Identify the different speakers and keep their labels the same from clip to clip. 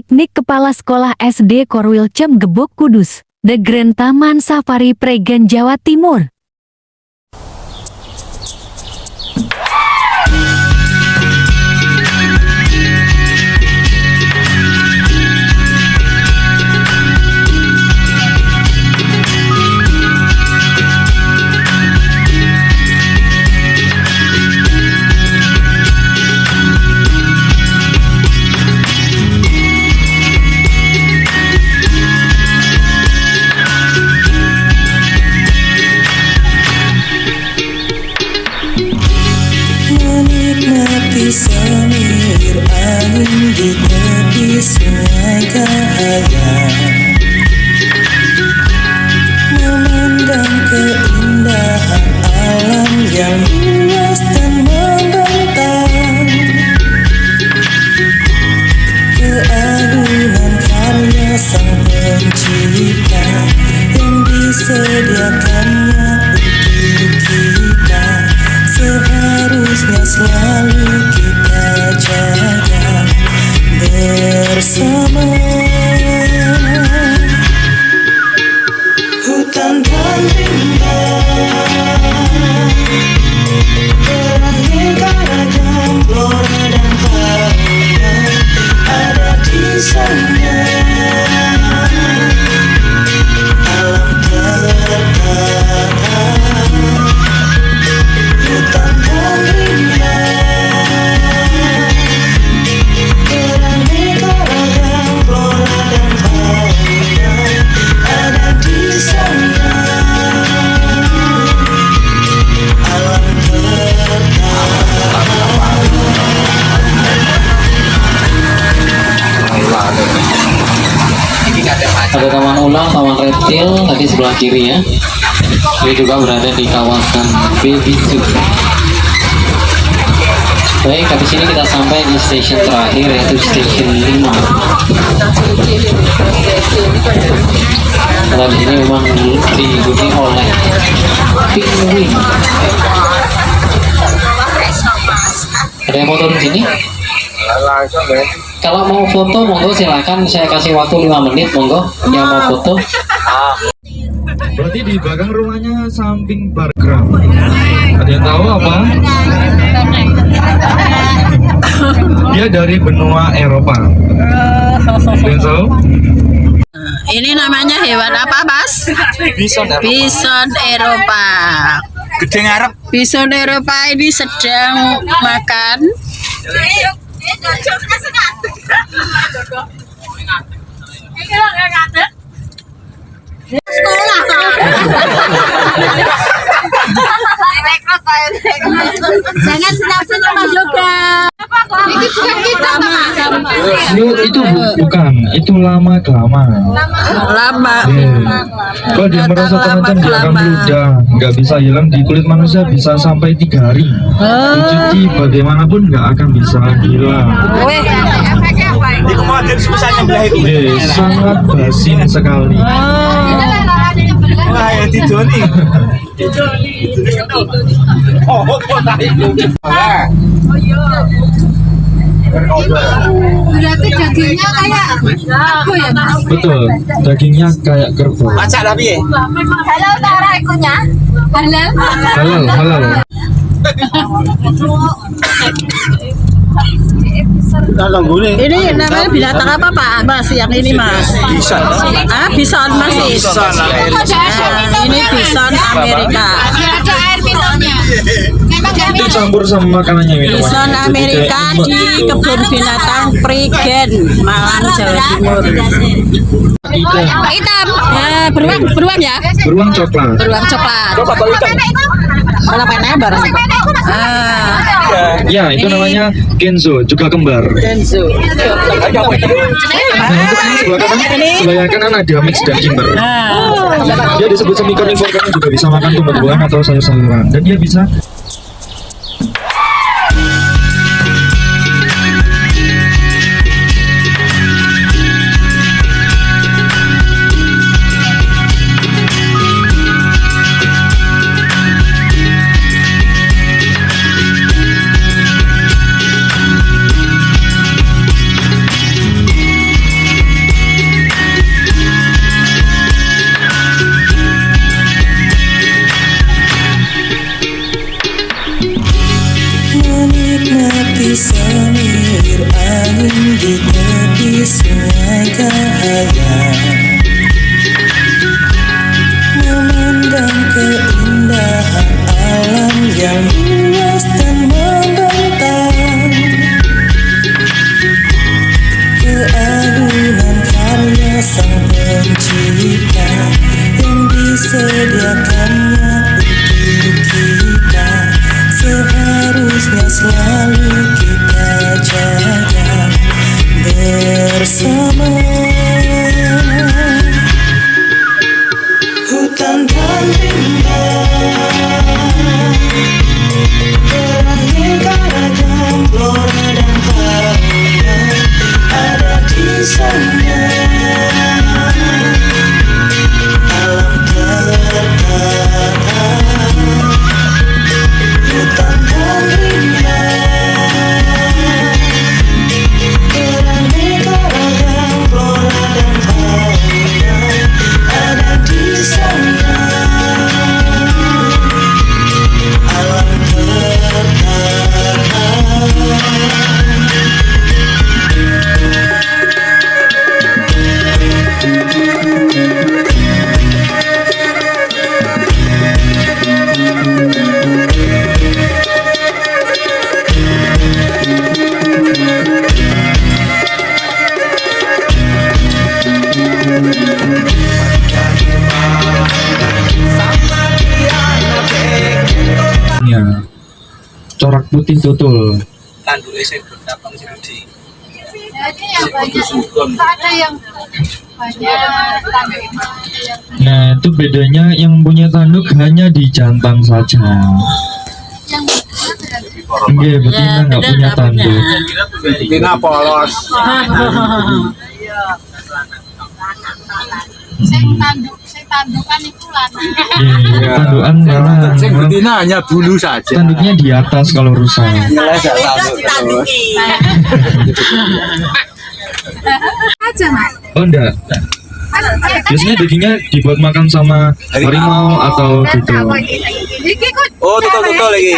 Speaker 1: Piknik Kepala Sekolah SD Korwil Cemgebuk Kudus, The Grand Taman Safari Pregen Jawa Timur.
Speaker 2: Menikmati semilir angin di tepi sungai Kahayan, memandang keindahan alam yang luas dan membentang, keagungan karya sang pencipta yang disediakannya untuk kita. Seharusnya selalu kita jaga bersama. Hutan dan rimbang, beraneka ragam flora dan fauna ada di sana. Alam tertata. Hutan dan rimbang, beraneka ragam flora dan fauna ada di sana. Alam
Speaker 3: Ada taman ular, taman reptil tadi sebelah kiri ya. Ini juga berada di kawasan Baby Zoo. Baik, habis ini kita sampai di stasiun terakhir yaitu stasiun 5. Karena di sini memang diikuti oleh penguin. Ada yang foto di sini? Kalau mau foto, monggo silakan. Saya kasih waktu 5 menit, monggo. Yang mau foto.
Speaker 4: Berarti di belakang rumahnya samping bargram. Ada yang tahu apa? Dia dari benua Eropa. Ada yang tahu?
Speaker 5: Ini namanya hewan apa, Mas?
Speaker 4: Bison Eropa.
Speaker 5: Bison Eropa.
Speaker 4: Gede ngarep.
Speaker 5: Bison Eropa ini sedang makan. Sekolah jangan senang-senang juga. Ini bukan kita,
Speaker 4: Itu bukan, itu lama kelamaan.
Speaker 5: lama.
Speaker 4: Kalau dia merasa terancam dia akan meludah, nggak bisa hilang di kulit manusia bisa sampai 3 hari. Dicuci bagaimanapun nggak akan bisa hilang. Sangat basin sekali.
Speaker 5: Berarti dagingnya kayak apa ya, Mas?
Speaker 4: Betul, dagingnya kayak kerbau.
Speaker 5: Halal cara ikunya? Halal.
Speaker 4: Halal, halal.
Speaker 5: Ini namanya binatang apa, Pak? Mas, yang ini, Mas?
Speaker 4: Bison.
Speaker 5: Ah, bison, Mas. Ini bison Amerika.
Speaker 6: Ada air minumnya. Memang nggak
Speaker 4: Itu campur sama makanannya minumannya.
Speaker 5: Bison Amerika di kebun binatang Pregen, Malang, Jawa Timur. Hitam. Beruang ya?
Speaker 4: Beruang coklat.
Speaker 5: Beruang coklat. Kalau penanya bareng.
Speaker 4: Ya, itu namanya Kenzo, juga kembar.
Speaker 5: Denzu.
Speaker 4: Nah, untuk ini sebelah kanan ada mix dan kimber. Dia disebut semi karnivor karena juga bisa makan tumbuh-tumbuhan atau sayur-sayuran. Dan dia bisa
Speaker 2: disediakannya untuk kita, seharusnya selalu kita jaga bersama. Hutan dan rimbang, beraneka ragam flora dan fauna ada di sana. Alam tertata, hutan dan rimbang, beraneka ragam flora dan fauna ada di sana. Alam tertata.
Speaker 4: Ya, corak putih tutul.
Speaker 6: Jadi yang banyak ada yang banyak tanduk.
Speaker 4: Nah, itu bedanya yang punya tanduk hanya di jantan saja.
Speaker 6: Yang
Speaker 4: Enggak, betina nggak punya tanduk.
Speaker 7: Betina polos.
Speaker 6: saya tandukan itu lanang.
Speaker 4: Iya, tandukan malah
Speaker 7: Sing betina hanya bulu saja.
Speaker 4: tanduknya di atas kalau rusak.
Speaker 6: Aja mas.
Speaker 4: Oh enggak, biasanya dagingnya dibuat makan sama harimau atau gitu.
Speaker 6: Iki kok.
Speaker 7: Oh, tutul lagi.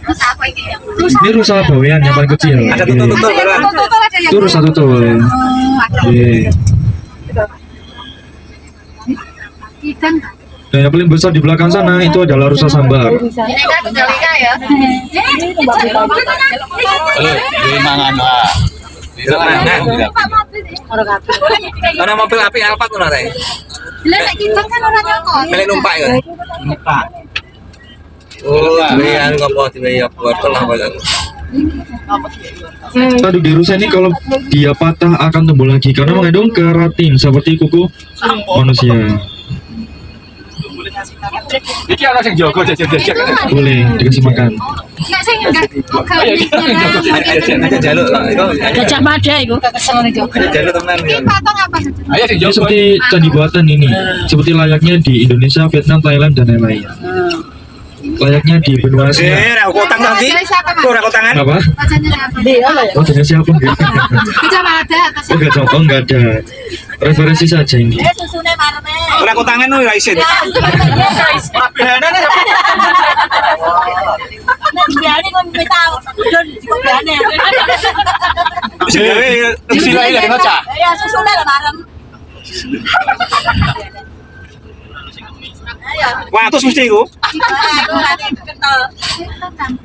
Speaker 6: Terus apa iki?
Speaker 4: Ini rusa bawean yang paling kecil.
Speaker 7: Ada
Speaker 4: Iya.
Speaker 7: tutul kan?
Speaker 6: Tutul ada yang.
Speaker 4: Itu rusa tutul. Iya.
Speaker 6: Ikan.
Speaker 4: Dan yang paling besar di belakang sana itu adalah rusa sambar.
Speaker 6: Ini kan Jalika ya.
Speaker 7: Mangan wah. Bisa mangan. Ana mobil api Alphard ngono ta.
Speaker 6: Lah nek kita kan ora nyokot.
Speaker 7: Melek numpak ya. Numpak. Oh, wean ngopo diwe wortel apa ya.
Speaker 4: Tanduk di rusa ini kalau dia patah akan tumbuh lagi karena mengandung keratin seperti kuku manusia.
Speaker 7: Iki ana sing jaga jajak-jajak.
Speaker 4: Boleh dikasih makan.
Speaker 6: Nek sing enggak
Speaker 7: Aja jaluk iku.
Speaker 5: Gajah Mada iku.
Speaker 7: Jaluk tenan ya.
Speaker 6: Ini patung apa?
Speaker 7: Ayo sing
Speaker 4: Ini seperti candi buatan ini, seperti layaknya di Indonesia, Vietnam, Thailand dan lain-lain. Layaknya di benua Asia.
Speaker 7: ra utang nanti. Ora utangan.
Speaker 4: Apa?
Speaker 6: Wajahnya apa?
Speaker 4: Oh, jenis siapa? Enggak.
Speaker 6: Gajah Mada atau
Speaker 4: Oh, enggak ada. Referensi saja ini.
Speaker 6: susune marme.
Speaker 7: Ora utangan no ra isin.
Speaker 5: Biane kon tahu. Biane.
Speaker 7: Sing gawe sila iki ngoca.
Speaker 5: Ya susune lah bareng.
Speaker 7: Wah, terus mesti iku.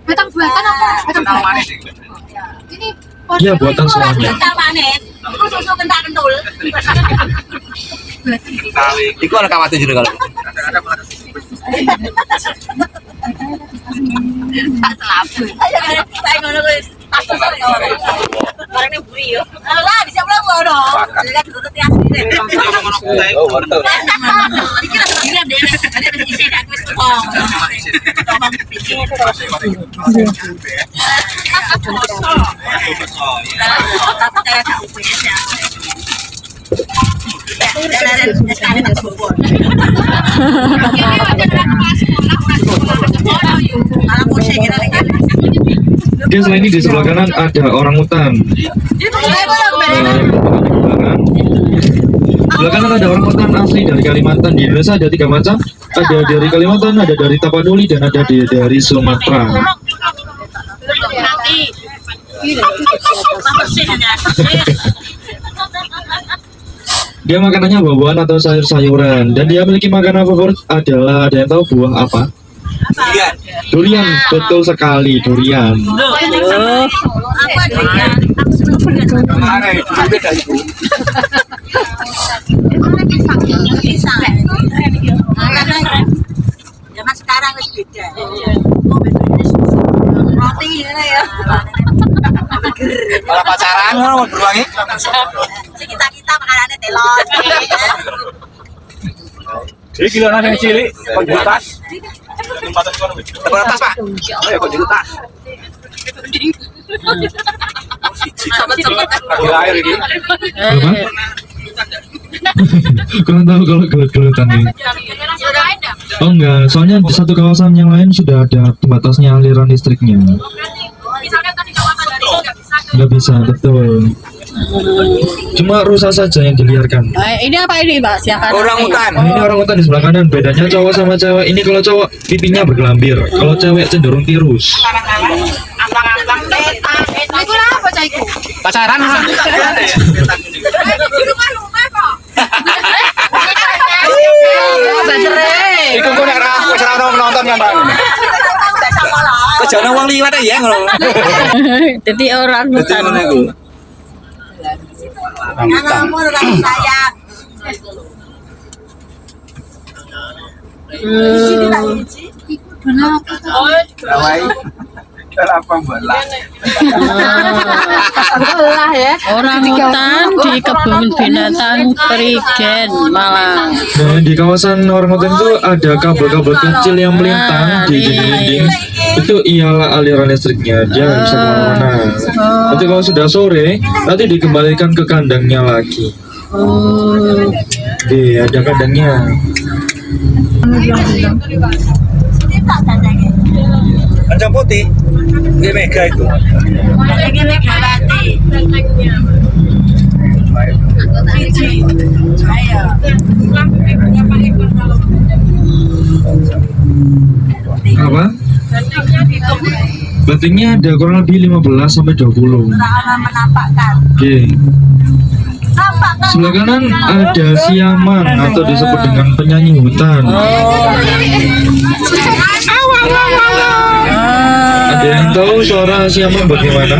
Speaker 6: Batang buatan apa? Batang buatan. Ini
Speaker 4: Iya, buatan semuanya.
Speaker 5: manis. Iku susu kental kentul.
Speaker 7: Iku ana kawate jero kalau.
Speaker 5: Tak selabu. Saya ngono wis. Barangnya buri yo. Lah bisa pulang ngono. Lihat tutup asli.
Speaker 7: Oh, wortel.
Speaker 5: Iki lah begini deh. Ada di sini aku wis tukang.
Speaker 4: Oke, selain ini di sebelah kanan ada orang hutan. Sebelah kanan ada orang hutan asli dari Kalimantan. Di Indonesia ada 3 macam. Ada dari Kalimantan, ada dari Tapanuli, dan ada dari Sumatera. Dia makanannya buah-buahan atau sayur-sayuran. Dan dia memiliki makanan favorit adalah, ada yang tahu buah apa?
Speaker 7: Iya.
Speaker 4: Durian, betul sekali, durian.
Speaker 7: Mana itu beda itu. pacaran mau berulangi.
Speaker 5: Kita makanannya telur.
Speaker 7: Jadi kilo nasi cilik, konjutas. Tas Pak. Ayo konjutas. Lagi air ini.
Speaker 4: Apa? Kurang tahu kalau gelut-gelutan ini. Oh enggak, soalnya di satu kawasan yang lain sudah ada pembatasnya aliran listriknya. Nggak bisa, betul. Cuma rusa saja yang diliarkan.
Speaker 5: Ini apa ini, Pak? Siapa?
Speaker 7: Orang hutan.
Speaker 4: Nah, ini orang hutan di sebelah kanan. Bedanya cowok sama cewek. Ini kalau cowok pipinya bergelambir, kalau cewek cenderung tirus.
Speaker 6: Iku lah apa caiku?
Speaker 7: Pacaran. Iku kok nek ora nonton kan, Bang. Kejane wong liwat ya ngono.
Speaker 5: Jadi orang hutan. Orang hutan di kebun binatang Prigen Malang.
Speaker 4: Nah, di kawasan orang hutan itu ada kabel-kabel kecil yang melintang di dinding-dinding. Itu ialah aliran listriknya, dia nggak bisa kemana-mana. Nanti kalau sudah sore, nanti dikembalikan ke kandangnya lagi. Oke, ada kandangnya.
Speaker 7: Kancang putih. Dia mega itu.
Speaker 4: Apa? Batiknya ada kurang lebih 15 sampai 20. Oke. Sebelah kanan ada siaman atau disebut dengan penyanyi hutan. Ada yang tahu suara siaman bagaimana?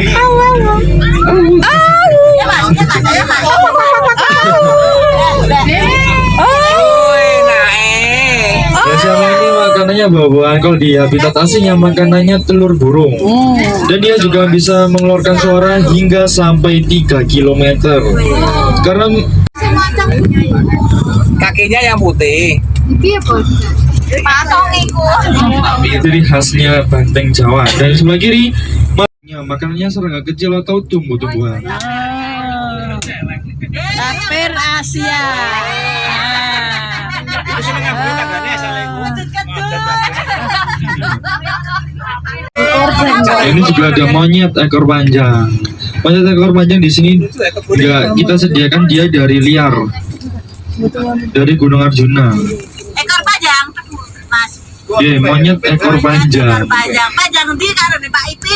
Speaker 4: Ya, siaman ini makanannya buah-buahan. Kalau di habitat aslinya makanannya telur burung. Dan dia juga bisa mengeluarkan suara hingga sampai 3 km. Karena
Speaker 7: Kakinya yang putih.
Speaker 6: Iki apa? Patong iku.
Speaker 4: ciri khasnya banteng Jawa. Dan di sebelah kiri makanannya serangga kecil atau tumbuh-tumbuhan.
Speaker 5: Tapir Asia.
Speaker 4: Ini juga ada monyet ekor panjang. Monyet ekor panjang di sini juga kita sediakan dia dari liar, dari Gunung Arjuna.
Speaker 5: Ekor panjang, Mas.
Speaker 4: Oke, monyet ekor panjang.
Speaker 5: Panjang nanti karo Pak Ipi.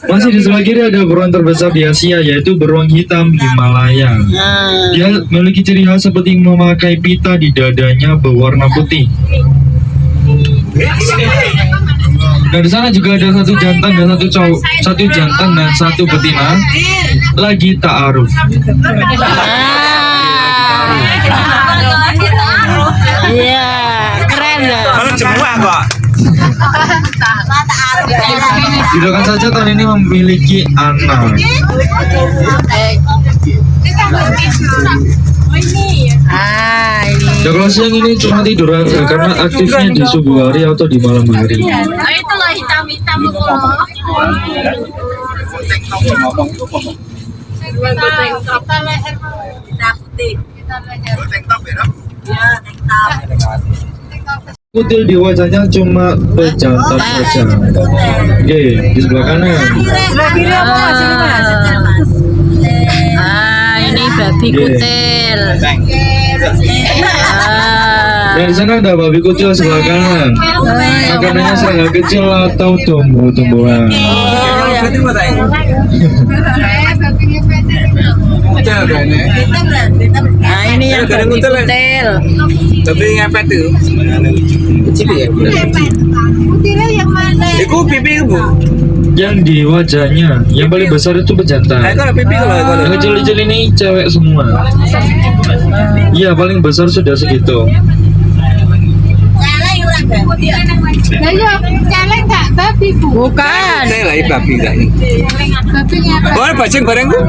Speaker 4: Masih di sebelah kiri ada beruang terbesar di Asia, yaitu beruang hitam Himalaya. Dia memiliki ciri khas seperti memakai pita di dadanya berwarna putih. Nah, di sana juga ada satu jantan dan satu cowok, satu jantan dan satu betina lagi ta'aruf.
Speaker 5: Iya, keren ya.
Speaker 7: Kalau semua kok.
Speaker 4: Didoakan saja tahun ini memiliki anak.
Speaker 5: Ini.
Speaker 4: Ya, kalau siang ini cuma tidur aja karena aktifnya di subuh hari atau di malam hari.
Speaker 6: Itulah hitam-hitam kok.
Speaker 4: Kutil di wajahnya cuma pejantan saja. Oke, di sebelah kanan.
Speaker 5: Ini babi kutil.
Speaker 4: Dan di sana ada babi kutil sebelah kanan. Makanannya serangga kecil atau tumbuh-tumbuhan.
Speaker 5: Nah, ini yang babi kutil.
Speaker 7: Tapi ngepet tuh. Kecil ya.
Speaker 6: Kutilnya yang mana?
Speaker 7: Iku pipi Bu.
Speaker 4: Yang di wajahnya, yang paling besar itu pejantan.
Speaker 7: Itu pipi kalau.
Speaker 4: Yang kecil-kecil ini cewek semua. Iya, paling besar sudah segitu.
Speaker 6: Lah ya, celeng gak babi, Bu.
Speaker 5: Bukan.
Speaker 7: Ini lah babi enggak nih.
Speaker 6: Babi ngapa?
Speaker 7: Oh, bajing bareng Bu.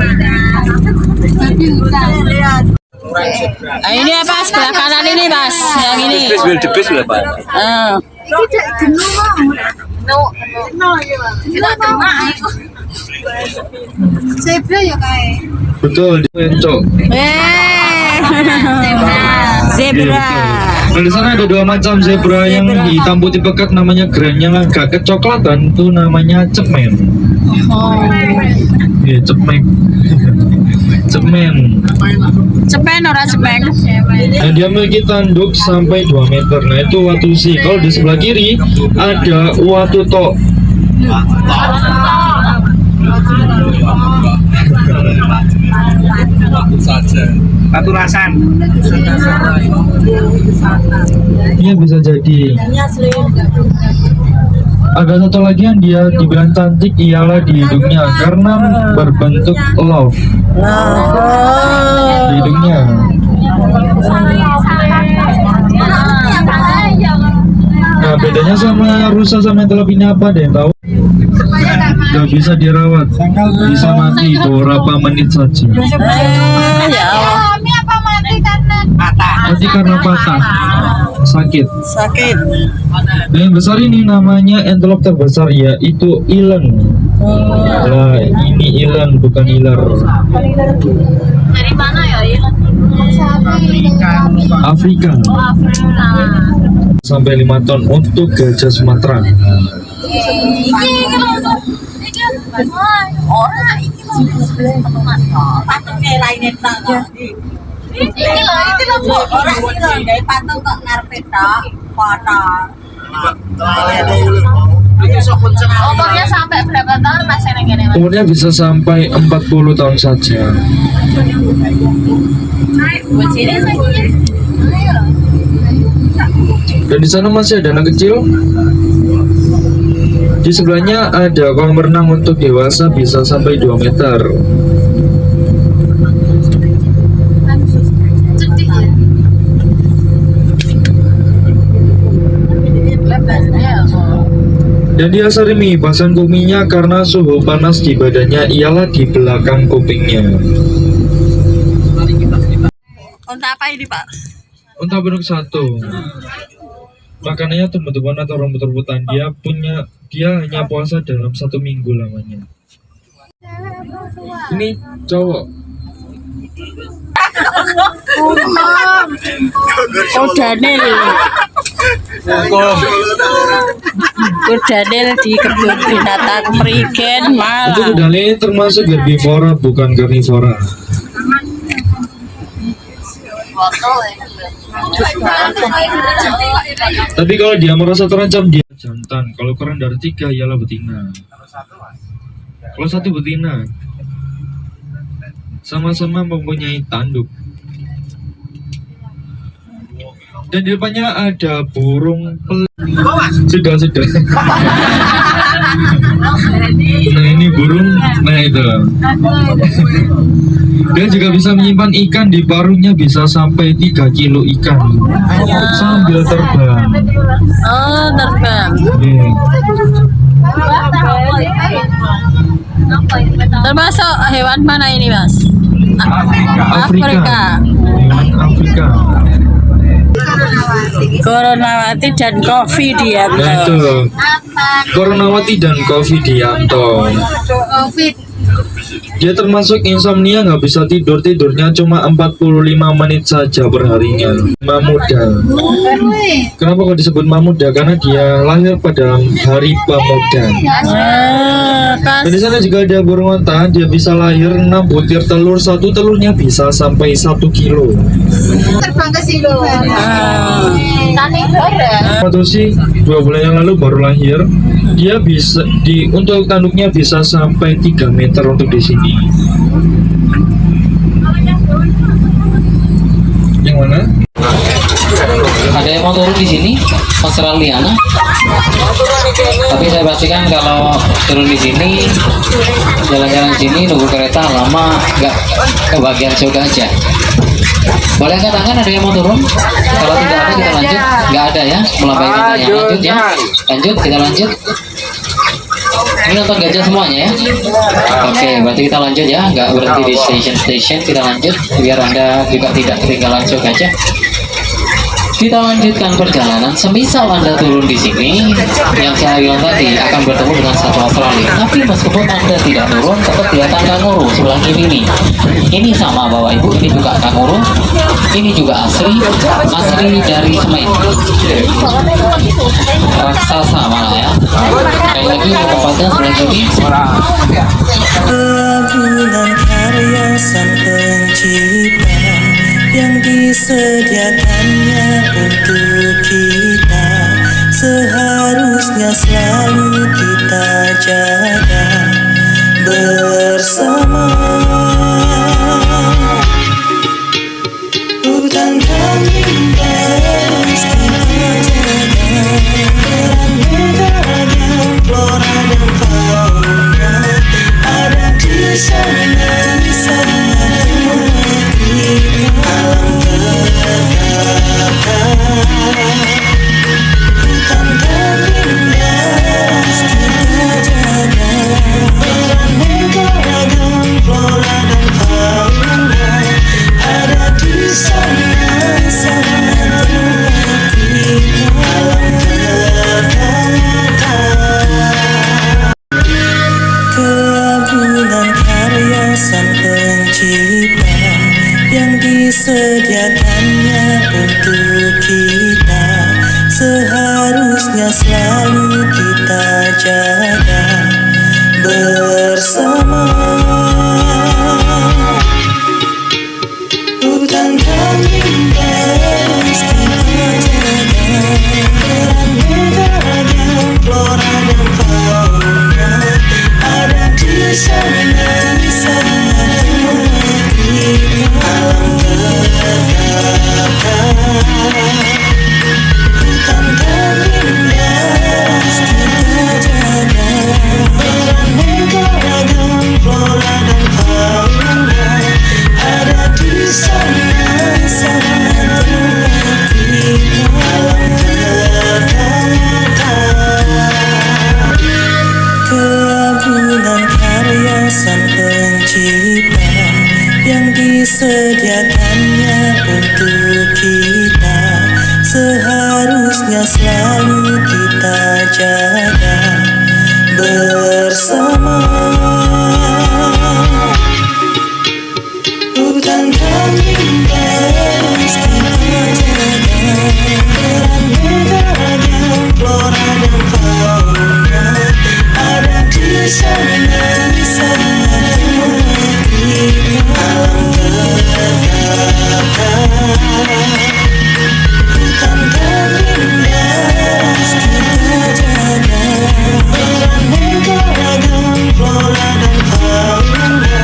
Speaker 6: Babi hutan.
Speaker 5: Nah, ini apa sebelah kanan ini Mas? Yang ini.
Speaker 7: Debis wil debis lah Pak.
Speaker 6: Iki cek jenuh mau. No ya. Kita demak. Zebra ya kae.
Speaker 4: Betul, di Encok.
Speaker 5: Zebra.
Speaker 4: Nah, di sana ada dua macam zebra, yang hitam putih pekat namanya grand, yang agak kecoklatan itu namanya cemen. Iya, cemen. Cemen.
Speaker 5: Cepen ora cepen.
Speaker 4: Nah, dia memiliki tanduk sampai 2 meter. Nah, itu watu sih. Kalau di sebelah kiri ada watu tok.
Speaker 7: Paturasan.
Speaker 4: Iya, bisa jadi. Ada satu lagi yang dia dibilang cantik ialah di hidungnya karena berbentuk love. Di hidungnya. Nah, bedanya sama rusa sama televisinya apa deh, tahu? Gak bisa dirawat, bisa mati beberapa menit saja.
Speaker 5: Ya Allah.
Speaker 6: Kami apa mati karena
Speaker 4: Mati karena patah, sakit.
Speaker 5: Sakit.
Speaker 4: Dan yang besar ini namanya antelope terbesar, yaitu eland. Nah, ini eland bukan ilar.
Speaker 6: dari mana ya? Sapi.
Speaker 4: Afrika. Sampai 5 ton untuk gajah Sumatera.
Speaker 6: Umurnya sampai berapa tahun Mas yang gini?
Speaker 4: Umurnya bisa sampai 40 tahun saja. Dan di sana masih ada anak kecil. Di sebelahnya ada kolam renang untuk dewasa bisa sampai 2 meter. Dan dia sering menghibahkan kuminya karena suhu panas di badannya ialah di belakang kupingnya.
Speaker 5: Unta apa ini Pak?
Speaker 4: Unta benuk satu. Makanannya tumbuh-tumbuhan atau rumput-rumputan. Dia hanya puasa dalam 1 minggu lamanya. Ini cowok.
Speaker 5: Oh Daniel. Oh Daniel di kebun binatang Prigen
Speaker 4: Itu
Speaker 5: Malang.
Speaker 4: kuda ini termasuk herbivora bukan karnivora. Tapi kalau dia merasa terancam dia jantan. Kalau kurang dari 3 ialah betina. Kalau 1 betina, sama-sama mempunyai tanduk. Dan di depannya ada burung sudah. Nah, ini burung. Nah, itu. Dia juga bisa menyimpan ikan di paruhnya, bisa sampai 3 kilo ikan sambil terbang.
Speaker 5: Oh terbang. Termasuk hewan mana ini Mas?
Speaker 4: Afrika. Hewan Afrika.
Speaker 5: Koronawati dan Kofi
Speaker 4: Nah,
Speaker 5: Dianto.
Speaker 4: itu Koronawati dan Kofi Dianto.
Speaker 6: Covid.
Speaker 4: Dia termasuk insomnia, nggak bisa tidur. Tidurnya cuma 45 menit saja perharinya. Mamuda. Kenapa kok disebut Mamuda? Karena dia lahir pada hari pemuda. Dan di sana juga ada burung onta. Dia bisa lahir 6 butir telur. 1 telurnya bisa sampai 1 kilo.
Speaker 6: Terbang ke sini. Tani bareng.
Speaker 4: Waktu sih 2 bulan yang lalu baru lahir. Dia bisa untuk tanduknya bisa sampai 3 meter untuk di sini. Yang mana?
Speaker 3: Ada yang mau turun di sini, Australiana. Tapi saya pastikan kalau turun di sini, jalan-jalan sini nunggu kereta lama, nggak kebagian surga aja. Boleh angkat tangan, ada yang mau turun? Kalau tidak ada kita lanjut. Nggak ada ya, melambaikan tangan. Lanjut ya. Lanjut, kita lanjut. Ini nonton gajah semuanya ya. Oke, berarti kita lanjut ya. Nggak berhenti di station, kita lanjut biar Anda juga tidak ketinggalan show gajah. Kita lanjutkan perjalanan. Semisal Anda turun di sini, yang saya bilang tadi akan bertemu dengan satu Australia. Tapi meskipun Anda tidak turun, tetap kelihatan kanguru sebelah kiri ini. Ini sama Bapak Ibu, ini juga kanguru. Ini juga asli dari semen. Raksasa malah ya. Kayak lagi tempatnya sebelah sini.
Speaker 2: Keagungan karya sang pencipta yang disediakannya untuk kita, seharusnya selalu kita jaga bersama. Hutan dan lintas kita jaga, beraneka ragam flora dan fauna ada di sana. Keagungan karya sang pencipta yang disediakannya untuk kita, seharusnya selalu kita jaga bersama. Hutan dan lintas kita jaga, beraneka ragam flora dan fauna ada di sana. Keagungan karya sang pencipta yang disediakannya untuk kita, seharusnya selalu kita jaga bersama. Hutan dan lintas kita jaga, beraneka ragam flora dan fauna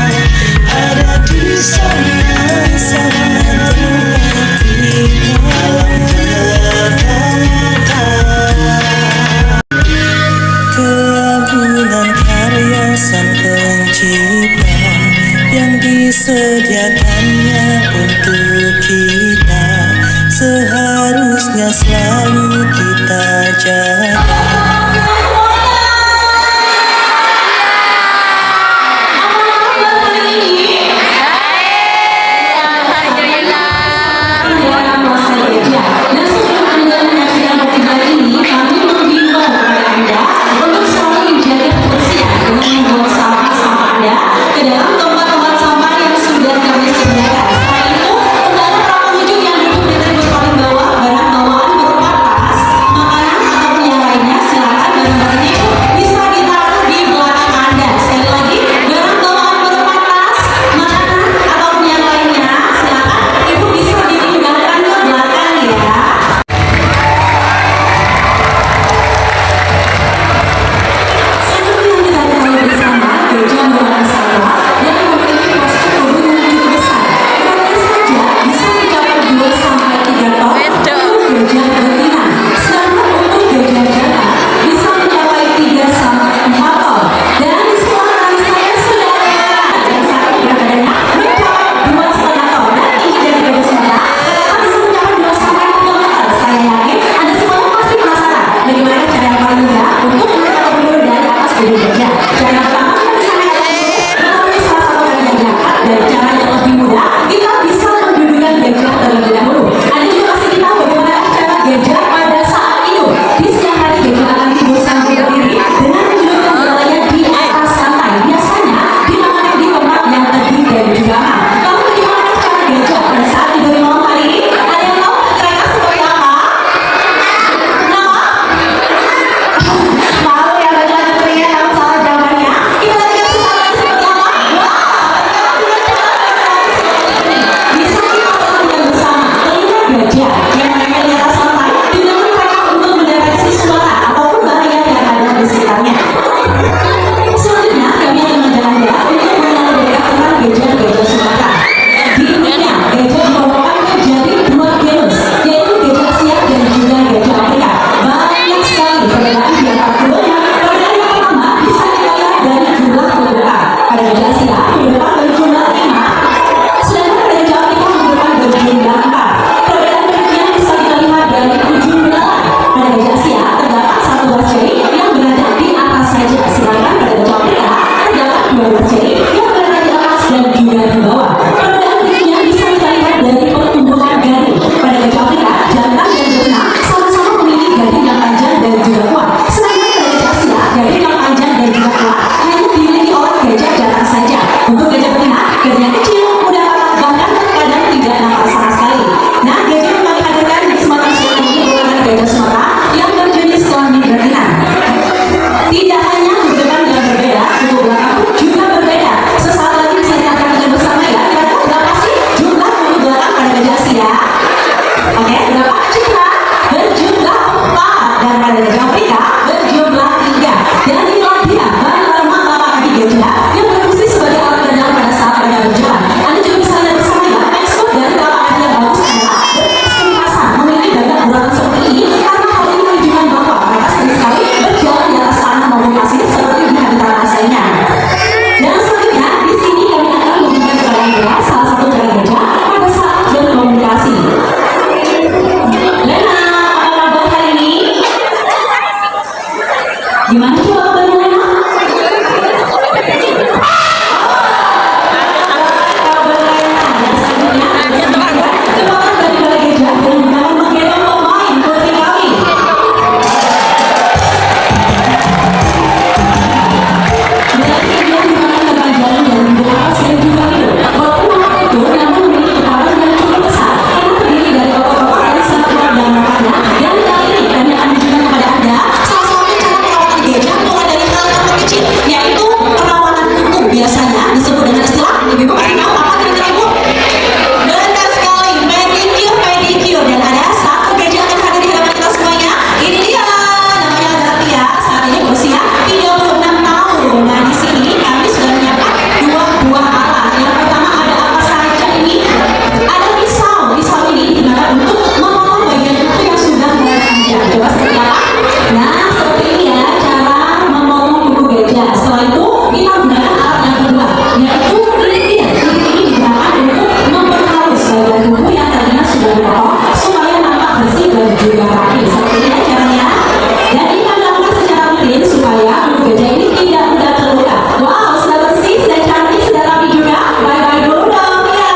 Speaker 2: ada di sana. Keagungan karya sang pencipta yang disediakannya untuk kita, seharusnya selalu kita jaga.
Speaker 8: Untuk para pengunjung yang duduk di terbus paling bawah, barang bawaan berupa tas, makanan atau yang lainnya juga di bawah. Perbedaan tingginya bisa kita lihat dari pertumbuhan garing. Pada gajah Afrika, jantan dan betina sama-sama memiliki garing yang panjang dan juga kuat. Sedangkan pada gajah Asia, garing yang panjang dan juga kuat hanya dimiliki oleh gajah jantan saja. Untuk gajah betina, garingnya kecil, mudah patah, bahkan kadang tidak nampak sama sekali. Nah, gajah yang kami hadirkan di Sumatera Selatan ini merupakan gajah Sumatera yang berjenis kelamin betina. Tidak hanya kebetulan yang berbeda, bentuk belakang pun juga berbeda. Sesaat lagi bisa kita perhatikan bersama ya. Kira-kira berapa sih jumlah bentuk belakang pada gajah Asia? Oke, berapa Citra? Berjumlah 4. Dan pada gajah Afrika berjumlah 3. Dan inilah dia bahan lama kaki gajah yang berfungsi sebagai alat kendali pada saat mereka berjalan. Anda juga bisa lihat bersama ya. Ekspor dari telapak kaki yang bagus adalah berkesempatan memiliki banyak gerakan seperti ini karena hal ini menunjukkan bahwa mereka sering sekali berjalan di atas tanah maupun pasir seperti di habitat aslinya. Dan selanjutnya di sini kami akan memberikan kepada Anda salah satu cara gajah pada saat berkomunikasi. Lena, apa kabar hari ini? Gimana coba kabarnya Lena? Kabar Lena. Dan selanjutnya ada sebuah kecepatan dari balai gajah dan dengan menggendong pemain putri kami. Dan ini dia merupakan pelajaran dari beberapa selain juga itu. Walaupun anak itu namun memiliki kepala yang cukup besar karena terdiri dari otot-otot yang sangat kuat dan makanya. Dan kali ini kami akan menunjukkan kepada Anda salah satu cara perawatan gajah mulai dari hal yang terkecil, yaitu perawatan kuku. Biasanya disebut dengan istilah ibu kasih tahu apa kira-kira ibu? Benar sekali, pedicure. Dan ada satu gajah yang hadir di hadapan kita semuanya. Ini dia, namanya adalah Tia. Saat ini berusia 36 tahun. Nah, di sini kami sudah menyiapkan 2 buah alat. Yang pertama ada apa saja ini? Ada pisau. Pisau ini digunakan untuk memotong bagian kuku yang sudah mulai panjang. Coba seperti apa? Nah, seperti ini ya cara memotong kuku gajah. Setelah itu kita gunakan alat yang kedua, yaitu lilin. Lilin ini digunakan untuk memperhalus bagian kuku yang tadinya sudah dipotong supaya nampak bersih dan juga rapi. Seperti ini ya caranya. Dan ini kami lakukan secara rutin supaya kuku gajah ini tidak mudah terluka. Wow, sudah bersih, sudah cantik, sudah rapi juga. Bye-bye dulu dong ya.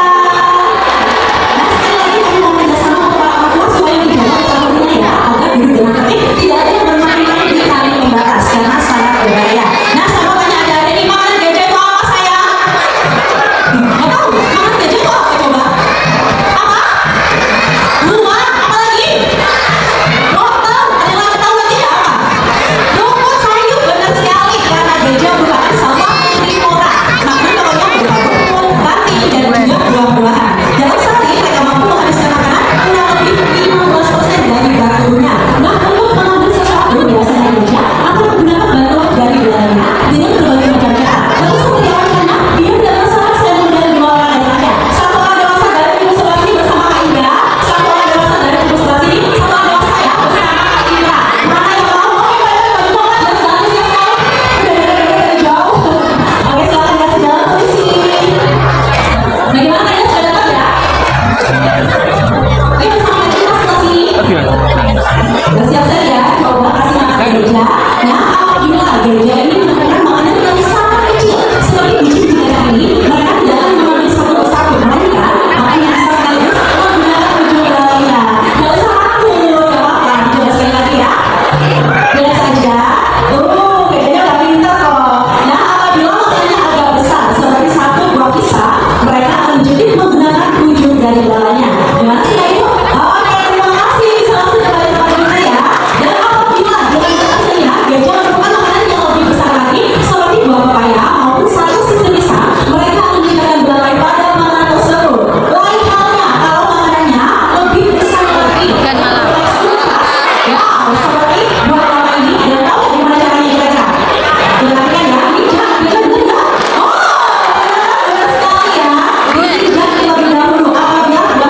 Speaker 8: Nah, sekali lagi kami mau kerjasama untuk para orang tua supaya dijaga keamanan ya, agar duduk dengan tertib, tidak ada yang bermain-main di tali pembatas karena sangat berbahaya. Nah, saya tanya ada ini makan gajah itu apa sayang? Nggak tahu, makan gajah itu apa coba? Apa? Rumah? Apa lagi? Wortel? Ada yang tahu lagi nggak apa? Rumput sayur, benar sekali karena gajah merupakan salah herbivora. Makan pokoknya berupa rumput, ranting dan juga buah-buahan. Dalam sehari mereka mampu menghabiskan makanan kurang lebih 15% dari berat tubuhnya. Nah, untuk mengambil sesuatu biasanya gajah akan menggunakan bantuan dari belakangnya dengan berbagai macam cara. Lalu seperti apa caranya? Dia tidak masalah saya menggunakan 2 orang dari Anda. Satu orang dewasa dari kubu sebelah sini bersama Kak Indra. Satu orang dewasa dari kubu sebelah sini. Satu orang dewasa saya bersama Kak Indra. Mana yang mau? Oke, pada baju jelas bagus ya sekarang. Udah jauh. Oke, silakan kasih jalan polisi. Bagaimana kalian sudah dapat ya? Ayo bersama kita sebelah sini. Udah siap saja, coba kasih makan gajah. Nah, apabila gajah ini mendapatkan makanan yang sangat kecil seperti biji-bijian ini, mereka tidak akan mengambil satu persatu, melainkan makanya asal sekaligus menggunakan ujung belainya. Gak usah takut, gak apa-apa. Coba sekali lagi ya. Jelas saja. Gajahnya udah pintar kok. Nah, apabila makanannya agak besar seperti 1 buah pisang, mereka akan jadi menggunakan ujung dari belainya. Gimana sih Kak Ibu? Oke, terima kasih. Bisa langsung kembali ke tempat kita ya. Dan apabila dengan berhasilnya gajah menemukan makanan yang lebih besar lagi seperti buah pepaya maupun 1 sisir pisang, mereka akan meningkatkan belai pada makanan tersebut. Lain halnya kalau makanannya lebih besar lagi. Wow, seperti buah pepaya ini. Dan tahu gimana caranya kira-kira? Perhatikan ya, ini jangan benar nggak? Oh, benar sekali ya. Ini jangan terlebih dahulu. Apabila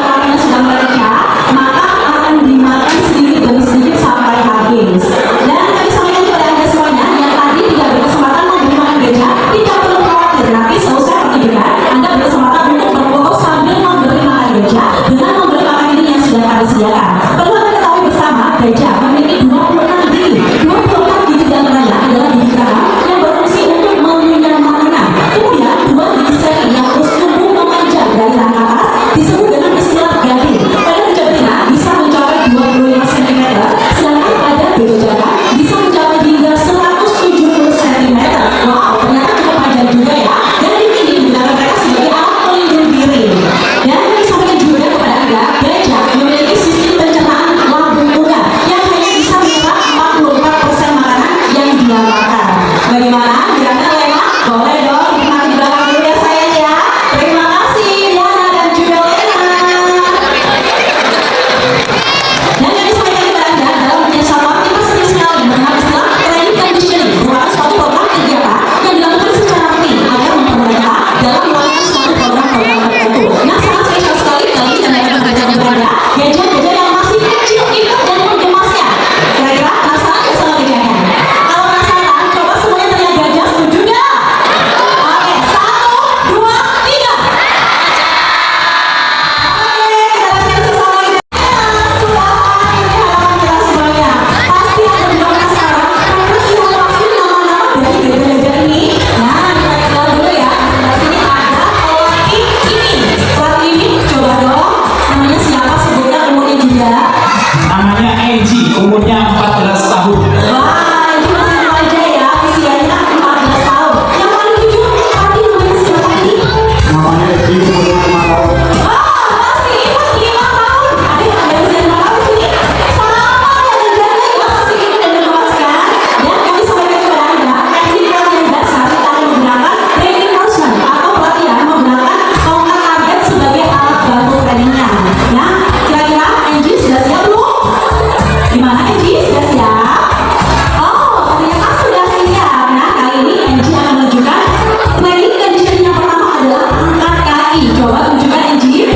Speaker 8: sekali. Coba tunjukkan Angie.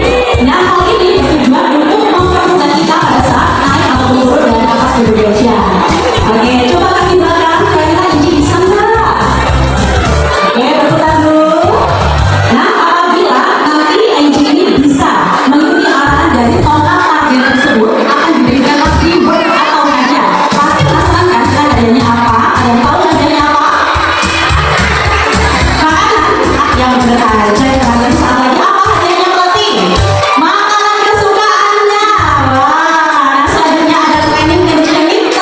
Speaker 8: Nah, hal ini bertujuan untuk mempermudah kita pada saat naik atau turun dari atas Indonesia. Oke, coba kaki belakang, kira-kira Angie bisa nggak? Oke, berputar dulu. Nah, apabila nanti Angie ini bisa mengikuti arahan dari total target tersebut, akan diberikan reward atau hadiah. Pasti penasaran kan hadiahnya apa? Ada yang tahu hadiahnya apa? Makanan yang benar. Cek terakhir saat lagi apa hadiahnya pelatih? Makanan kesukaannya. Wah, nah selanjutnya ada training.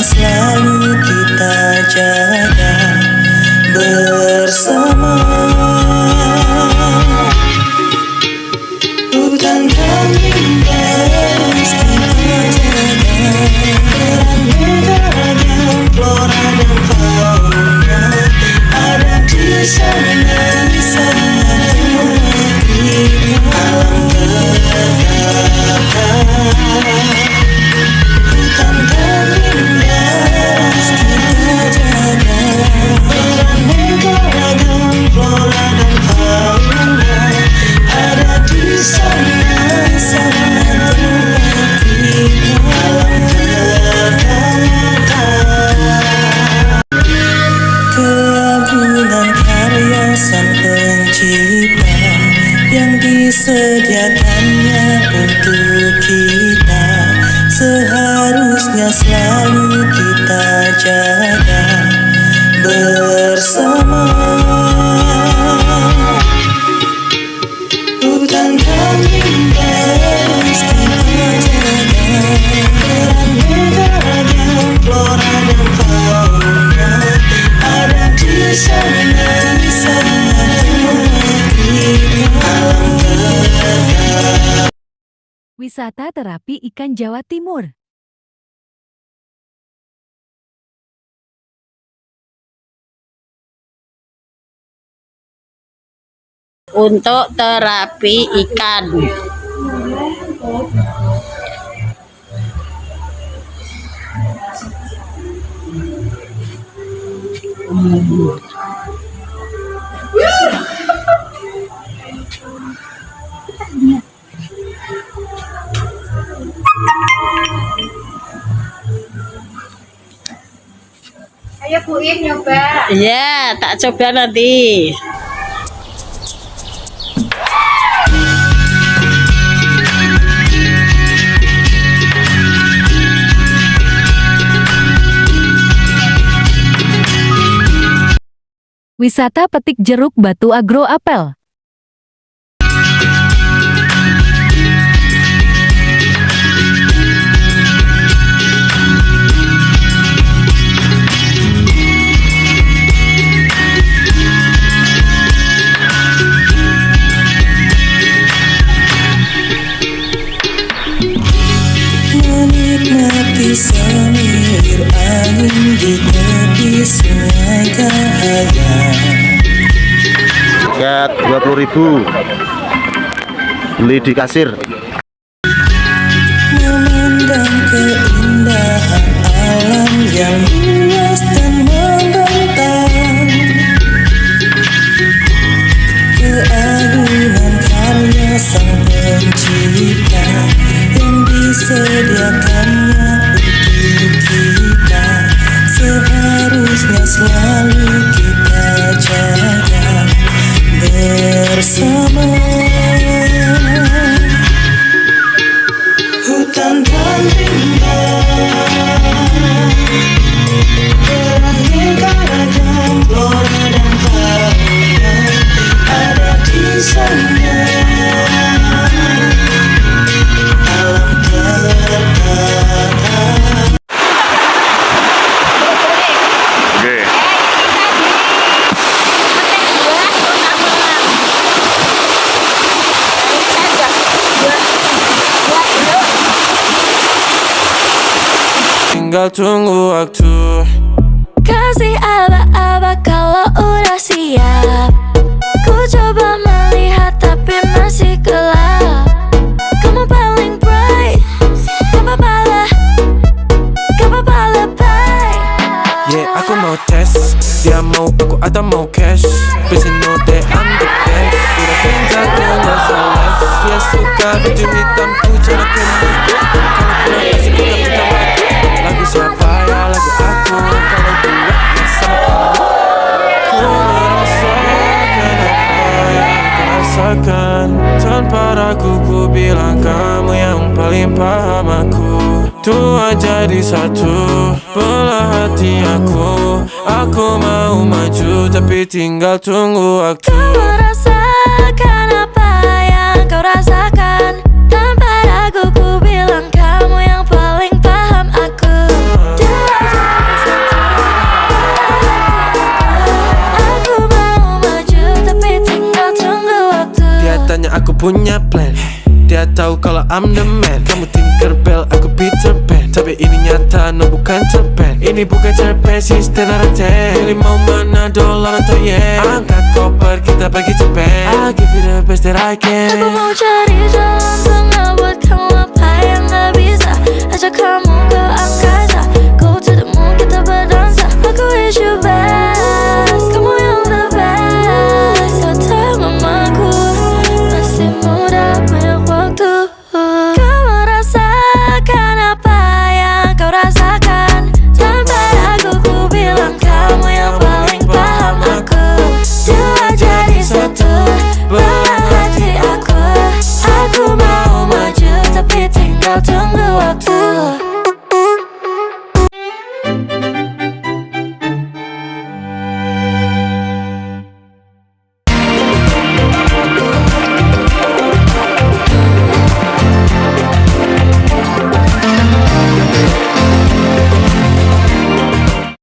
Speaker 2: selalu kita jaga bersama. Hutan dan rimba kita jaga, ragam flora dan fauna ada di sana, di sana kita alam terkata. Hutan dan rimba kita jaga, ragam flora dan fauna ada di sana, di sana tempat kita alam terkata. Keagungan karya Sang Pencipta yang disediakannya untuk kita seharusnya selalu kita jaga bersama. Hutan dan rimba kita jaga, ragam flora dan fauna ada di sana, di sana tempat kita alam terkata.
Speaker 1: Wisata terapi ikan Jawa Timur.
Speaker 5: Untuk terapi ikan.
Speaker 6: Ayo Bu In nyoba.
Speaker 5: Iya, tak coba nanti.
Speaker 1: Wisata petik jeruk Batu Agro Apel.
Speaker 2: Menikmati semilir angin di tepi sungai Kahayan.
Speaker 9: Tiket 20.000 beli di kasir.
Speaker 2: Memandang keindahan alam yang luas dan membentang, keagungan karya Sang Pencipta yang disediakannya untuk kita seharusnya selalu kita jaga bersama. Hutan dan rimba beraneka ragam flora dan fauna ada di sana, alam terkata.
Speaker 9: Oke.
Speaker 2: Tinggal tunggu waktu.
Speaker 10: Kasih aba-aba kalau udah siap. Ku coba melihat tapi masih gelap. Kamu paling bright. Gak apa-apa lebay.
Speaker 2: Yeah, aku mau tes. Dia mau aku atau mau cash. Please know that I'm the best. Udah pintar dengan salah. Dia suka baju hitam putih dan kuning. Kalau pulang kasih ku gak pintar lagi. Lagu siapa ya lagu aku. Kalau duet sama kamu. Ku merasakan apa yang kau rasakan. Tanpa ragu ku bilang kamu yang paling paham aku. Tua jadi satu, belah hati aku. Aku mau maju tapi tinggal tunggu waktu.
Speaker 10: Kau merasakan apa yang kau rasakan. Tanpa ragu ku bilang kamu yang paling paham aku. Dua
Speaker 2: punya plan. Dia tahu kalau I'm the man. Kamu Tinkerbell, aku Peter Pan. Tapi ini nyata, no bukan cerpen. Ini bukan cerpen, sistem naraten. Pilih mau mana, dolar atau yen. Angkat koper, kita pergi Japan. I'll give you the best that I can.
Speaker 10: Aku mau cari jalan tengah buat kamu apa yang gak bisa. Ajak kamu